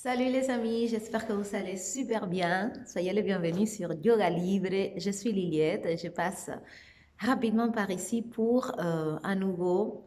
Salut les amis, j'espère que vous allez super bien. Soyez les bienvenus sur Yoga Libre. Je suis Liliette et je passe rapidement par ici pour à nouveau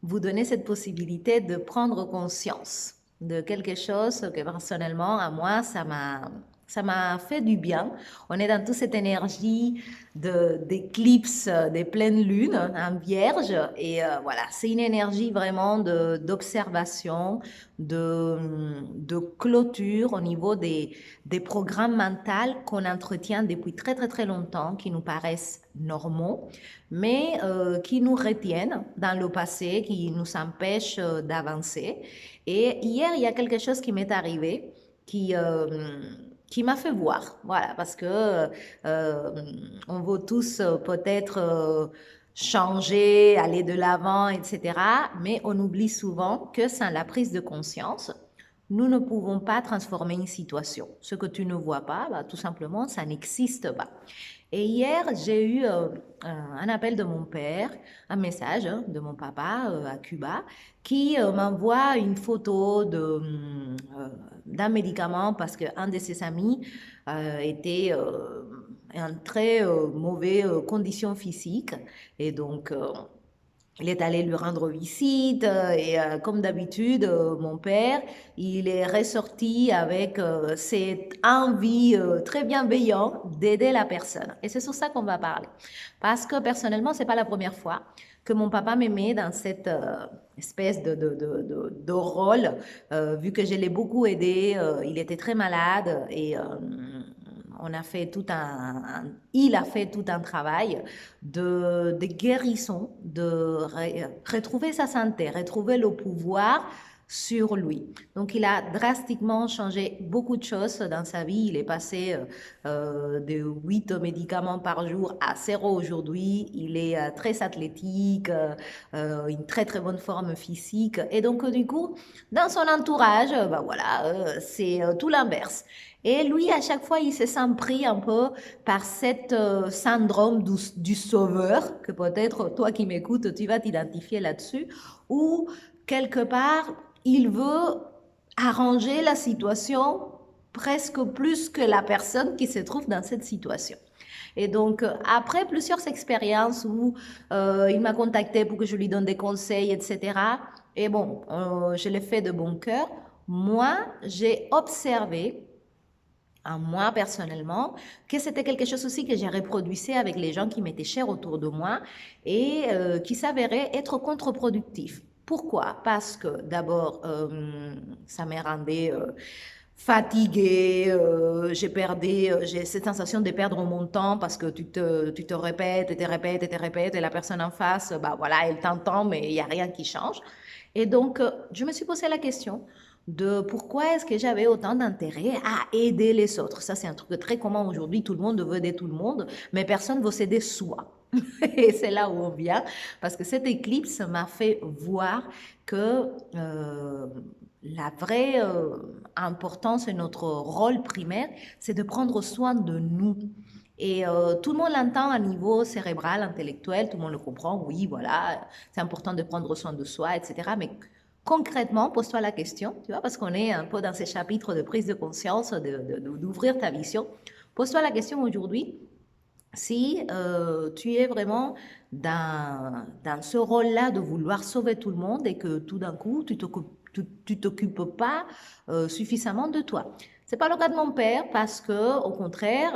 vous donner cette possibilité de prendre conscience de quelque chose que personnellement, à moi, ça m'a fait du bien. On est dans toute cette énergie d'éclipse, des pleines lunes en vierge. Et voilà, c'est une énergie vraiment d'observation, de clôture au niveau des programmes mentaux qu'on entretient depuis très très très longtemps, qui nous paraissent normaux, mais qui nous retiennent dans le passé, qui nous empêchent d'avancer. Et hier, il y a quelque chose qui m'est arrivé qui, euh, qui m'a fait voir, voilà, parce que euh, on veut tous peut-être changer, aller de l'avant, etc. Mais on oublie souvent que sans la prise de conscience, nous ne pouvons pas transformer une situation. Ce que tu ne vois pas, bah, tout simplement, ça n'existe pas. Et hier, j'ai eu un appel de mon père, un message de mon papa à Cuba, qui m'envoie une photo d'un médicament parce qu'un de ses amis était en très mauvaise condition physique. Et donc, il est allé lui rendre visite et comme d'habitude, mon père, il est ressorti avec cette envie très bienveillante d'aider la personne. Et c'est sur ça qu'on va parler. Parce que personnellement, c'est pas la première fois que mon papa me met dans cette espèce de rôle, vu que je l'ai beaucoup aidé, il était très malade et on a fait il a fait tout un travail de guérison, retrouver sa santé, retrouver le pouvoir sur lui. Donc, il a drastiquement changé beaucoup de choses dans sa vie. Il est passé de 8 médicaments par jour à 0 aujourd'hui. Il est très athlétique, une très très bonne forme physique. Et donc, du coup, dans son entourage, bah voilà, c'est tout l'inverse. Et lui, à chaque fois, il se sent pris un peu par cet syndrome du sauveur, que peut-être toi qui m'écoutes, tu vas t'identifier là-dessus, où quelque part, il veut arranger la situation presque plus que la personne qui se trouve dans cette situation. Et donc, après plusieurs expériences où il m'a contacté pour que je lui donne des conseils, etc., et bon, je l'ai fait de bon cœur, moi, j'ai observé à moi personnellement, que c'était quelque chose aussi que j'ai reproduisé avec les gens qui m'étaient chers autour de moi et qui s'avérait être contre-productif. Pourquoi? Parce que d'abord, ça me rendait fatiguée, j'ai cette sensation de perdre mon temps parce que tu te répètes et te répètes et te répètes et la personne en face, bah voilà, elle t'entend mais il n'y a rien qui change. Et donc, je me suis posé la question de pourquoi est-ce que j'avais autant d'intérêt à aider les autres. Ça, c'est un truc très commun aujourd'hui. Tout le monde veut aider tout le monde, mais personne ne veut s'aider soi. Et c'est là où on vient, parce que cette éclipse m'a fait voir que la vraie importance et notre rôle primaire, c'est de prendre soin de nous. Et tout le monde l'entend à niveau cérébral, intellectuel, tout le monde le comprend, oui, voilà, c'est important de prendre soin de soi, etc. Mais concrètement, pose-toi la question, tu vois, parce qu'on est un peu dans ces chapitres de prise de conscience, d'ouvrir ta vision. Pose-toi la question aujourd'hui, si tu es vraiment dans ce rôle-là de vouloir sauver tout le monde et que tout d'un coup, tu t'occupes pas suffisamment de toi. C'est pas le cas de mon père parce que, au contraire,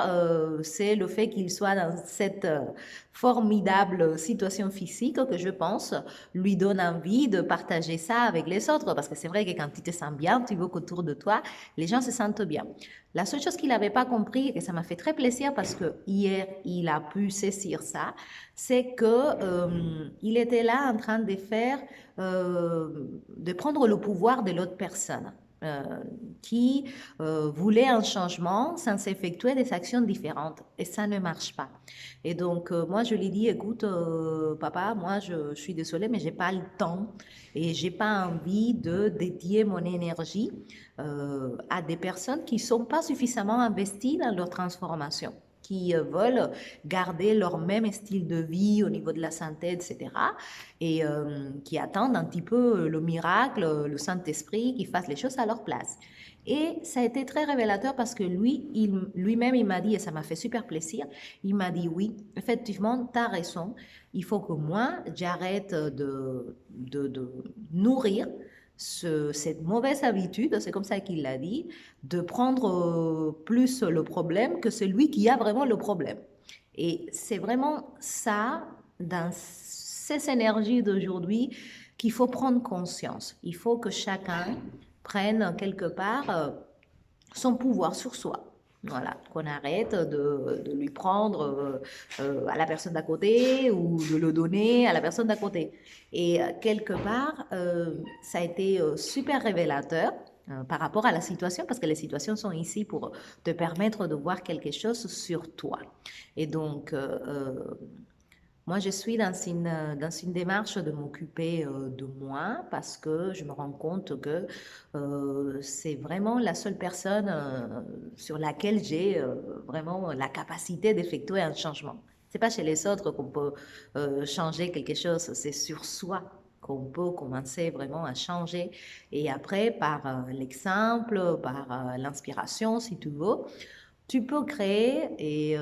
c'est le fait qu'il soit dans cette formidable situation physique que je pense lui donne envie de partager ça avec les autres. Parce que c'est vrai que quand tu te sens bien, tu veux qu'autour de toi, les gens se sentent bien. La seule chose qu'il n'avait pas compris, et ça m'a fait très plaisir parce que hier, il a pu saisir ça, c'est que il était là en train de faire, de prendre le pouvoir de l'autre personne. euh, qui voulait un changement sans effectuer des actions différentes. Et ça ne marche pas. Et donc, moi, je lui dis, écoute, papa, moi, je suis désolée, mais j'ai pas le temps et j'ai pas envie de dédier mon énergie à des personnes qui ne sont pas suffisamment investies dans leur transformation. qui veulent garder leur même style de vie au niveau de la santé, etc. Et qui attendent un petit peu le miracle, le Saint-Esprit qui fasse les choses à leur place. Et ça a été très révélateur parce que lui-même, il m'a dit, et ça m'a fait super plaisir, il m'a dit, oui, effectivement, tu as raison, il faut que moi, j'arrête de nourrir cette mauvaise habitude, c'est comme ça qu'il l'a dit, de prendre plus le problème que celui qui a vraiment le problème. Et c'est vraiment ça, dans ces énergies d'aujourd'hui, qu'il faut prendre conscience. Il faut que chacun prenne quelque part son pouvoir sur soi. Voilà, qu'on arrête de lui prendre à la personne d'à côté ou de le donner à la personne d'à côté. Et quelque part, ça a été super révélateur par rapport à la situation, parce que les situations sont ici pour te permettre de voir quelque chose sur toi. Et donc, moi, je suis dans une démarche de m'occuper de moi parce que je me rends compte que c'est vraiment la seule personne sur laquelle j'ai vraiment la capacité d'effectuer un changement. C'est pas chez les autres qu'on peut changer quelque chose, c'est sur soi qu'on peut commencer vraiment à changer. Et après, par l'exemple, par l'inspiration, si tu veux, tu peux créer et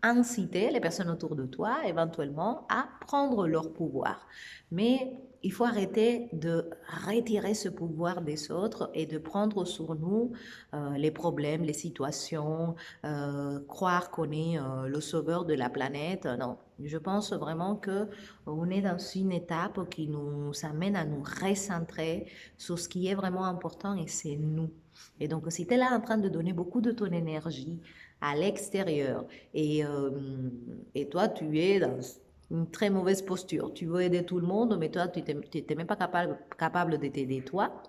inciter les personnes autour de toi éventuellement à prendre leur pouvoir. Mais il faut arrêter de retirer ce pouvoir des autres et de prendre sur nous les problèmes, les situations, croire qu'on est le sauveur de la planète. Non, je pense vraiment que on est dans une étape qui nous amène à nous recentrer sur ce qui est vraiment important et c'est nous. Et donc, si tu es là en train de donner beaucoup de ton énergie à l'extérieur et toi, tu es dans une très mauvaise posture, tu veux aider tout le monde, mais toi, tu n'es même pas capable de t'aider toi,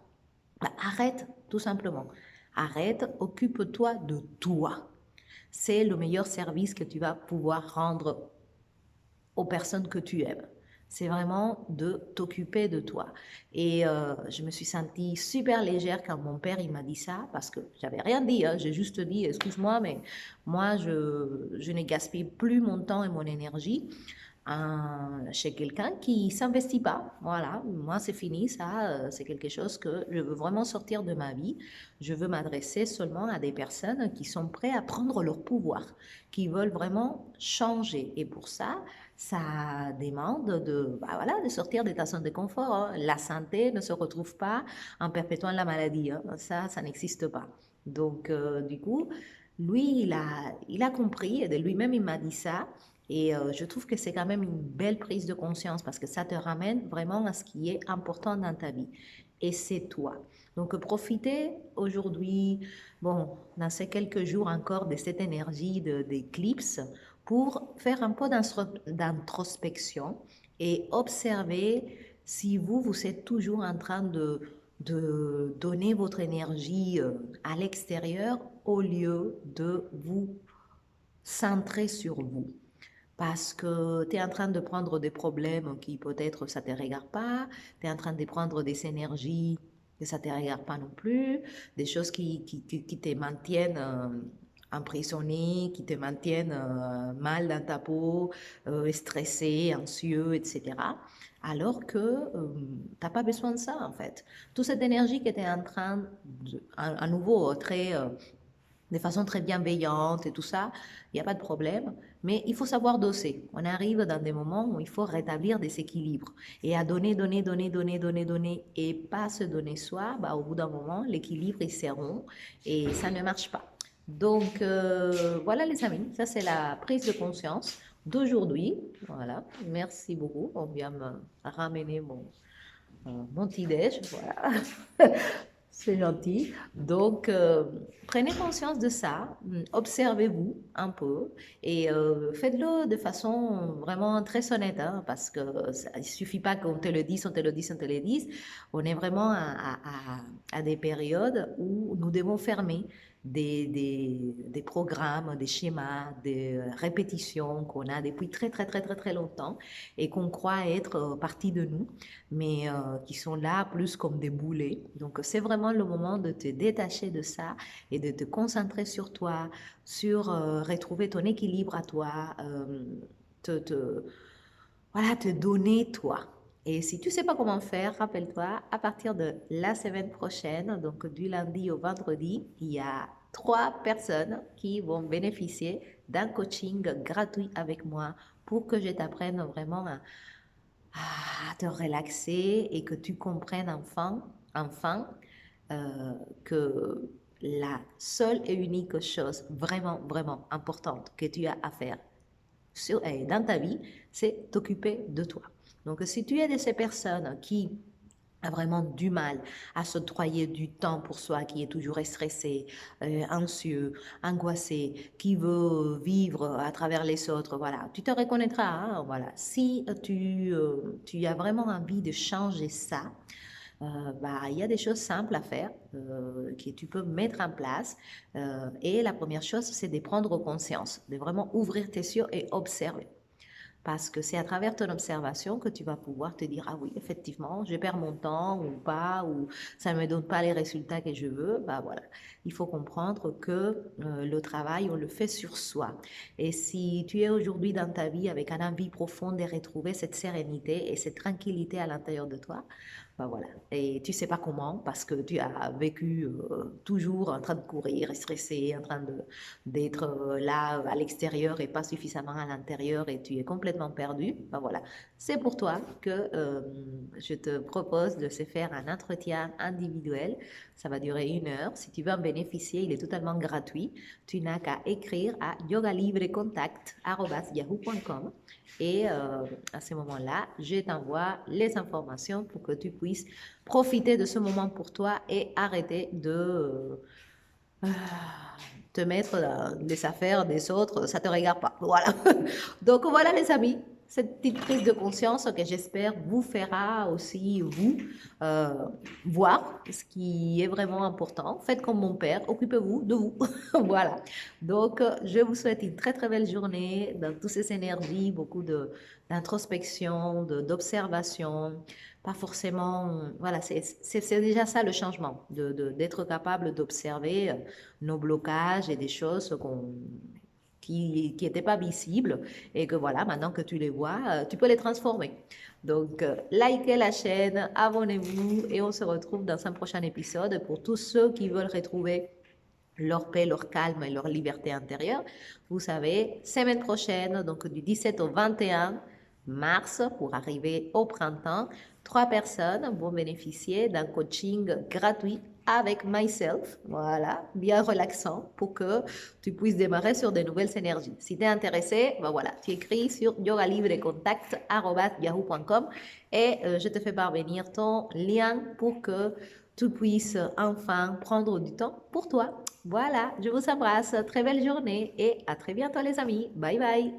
bah, arrête tout simplement. Arrête, occupe-toi de toi. C'est le meilleur service que tu vas pouvoir rendre aux personnes que tu aimes. C'est vraiment de t'occuper de toi. Et je me suis sentie super légère quand mon père il m'a dit ça, parce que j'avais rien dit, hein, j'ai juste dit, excuse-moi, mais moi, je ne gaspille plus mon temps et mon énergie chez quelqu'un qui s'investit pas. Voilà, moi c'est fini, ça, c'est quelque chose que je veux vraiment sortir de ma vie. Je veux m'adresser seulement à des personnes qui sont prêtes à prendre leur pouvoir, qui veulent vraiment changer. Et pour ça, ça demande bah voilà, de sortir de ta zone de confort, hein. La santé ne se retrouve pas en perpétuant la maladie, hein. Ça n'existe pas. Donc, du coup, lui, il a compris, et de lui-même, il m'a dit ça. Et je trouve que c'est quand même une belle prise de conscience parce que ça te ramène vraiment à ce qui est important dans ta vie. Et c'est toi. Donc, profitez aujourd'hui, bon, dans ces quelques jours encore de cette énergie d'éclipse pour faire un peu d'introspection et observer si vous êtes toujours en train de donner votre énergie à l'extérieur au lieu de vous centrer sur vous. Parce que tu es en train de prendre des problèmes qui peut-être ça ne te regarde pas, tu es en train de prendre des énergies que ça ne te regarde pas non plus, des choses qui te maintiennent emprisonné, qui te maintiennent mal dans ta peau, stressé, anxieux, etc. Alors que tu n'as pas besoin de ça en fait. Toute cette énergie que tu es en train, à nouveau, de façon très bienveillante et tout ça, il n'y a pas de problème, mais il faut savoir doser. On arrive dans des moments où il faut rétablir des équilibres et à donner, donner, donner, donner, donner, donner et pas se donner soi, bah, au bout d'un moment, l'équilibre il s'érompt et ça ne marche pas. Donc voilà les amis, ça c'est la prise de conscience d'aujourd'hui. Voilà, merci beaucoup. On vient me ramener mon petit-déj, voilà. C'est gentil. Donc, prenez conscience de ça, observez-vous un peu et faites-le de façon vraiment très honnête, hein, parce que il ne suffit pas qu'on te le dise, on te le dise, on te le dise. On est vraiment à des périodes où nous devons fermer des programmes, des schémas, des répétitions qu'on a depuis très, très, très, très, très longtemps et qu'on croit être partie de nous, mais qui sont là plus comme des boulets. Donc, c'est vraiment le moment de te détacher de ça et de te concentrer sur toi, sur retrouver ton équilibre à toi, te, voilà, te donner toi. Et si tu ne sais pas comment faire, rappelle-toi, à partir de la semaine prochaine, donc du lundi au vendredi, il y a 3 personnes qui vont bénéficier d'un coaching gratuit avec moi pour que je t'apprenne vraiment à te relaxer et que tu comprennes enfin que la seule et unique chose vraiment, vraiment importante que tu as à faire dans ta vie, c'est t'occuper de toi. Donc, si tu es de ces personnes qui a vraiment du mal à s'octroyer du temps pour soi, qui est toujours stressé, anxieux, angoissé, qui veut vivre à travers les autres, voilà, tu te reconnaîtras, hein, voilà. Si tu as vraiment envie de changer ça, bah, il y a des choses simples à faire que tu peux mettre en place. Et la première chose, c'est de prendre conscience, de vraiment ouvrir tes yeux et observer. Parce que c'est à travers ton observation que tu vas pouvoir te dire, ah oui, effectivement, je perds mon temps ou pas, ou ça ne me donne pas les résultats que je veux. Bah voilà, il faut comprendre que le travail, on le fait sur soi. Et si tu es aujourd'hui dans ta vie avec un envie profond de retrouver cette sérénité et cette tranquillité à l'intérieur de toi, bah voilà. Et tu sais pas comment parce que tu as vécu toujours en train de courir, stressé, en train d'être là à l'extérieur et pas suffisamment à l'intérieur et tu es complètement perdu. Bah voilà. C'est pour toi que je te propose de se faire un entretien individuel. Ça va durer 1 heure. Si tu veux en bénéficier, il est totalement gratuit. Tu n'as qu'à écrire à yogalibrecontact@yahoo.com et à ce moment-là, je t'envoie les informations pour que tu puisses profiter de ce moment pour toi et arrêter de te mettre dans les affaires des autres. Ça ne te regarde pas. Voilà. Donc voilà les amis, cette petite prise de conscience que j'espère vous fera aussi vous euh, voir ce qui est vraiment important. Faites comme mon père, occupez-vous de vous. Voilà. Donc je vous souhaite une très très belle journée dans toutes ces énergies, beaucoup d'introspection, d'observation. Pas forcément, voilà, c'est déjà ça le changement, d'être capable d'observer nos blocages et des choses qui n'étaient pas visibles et que voilà, maintenant que tu les vois, tu peux les transformer. Donc, likez la chaîne, abonnez-vous et on se retrouve dans un prochain épisode pour tous ceux qui veulent retrouver leur paix, leur calme et leur liberté intérieure. Vous savez, semaine prochaine, donc du 17 au 21 mars, pour arriver au printemps, 3 personnes vont bénéficier d'un coaching gratuit avec myself, voilà, bien relaxant pour que tu puisses démarrer sur de nouvelles énergies. Si tu es intéressé, ben voilà, tu écris sur yogalibrecontact@yahoo.com et je te fais parvenir ton lien pour que tu puisses enfin prendre du temps pour toi. Voilà, je vous embrasse, très belle journée et à très bientôt les amis. Bye bye.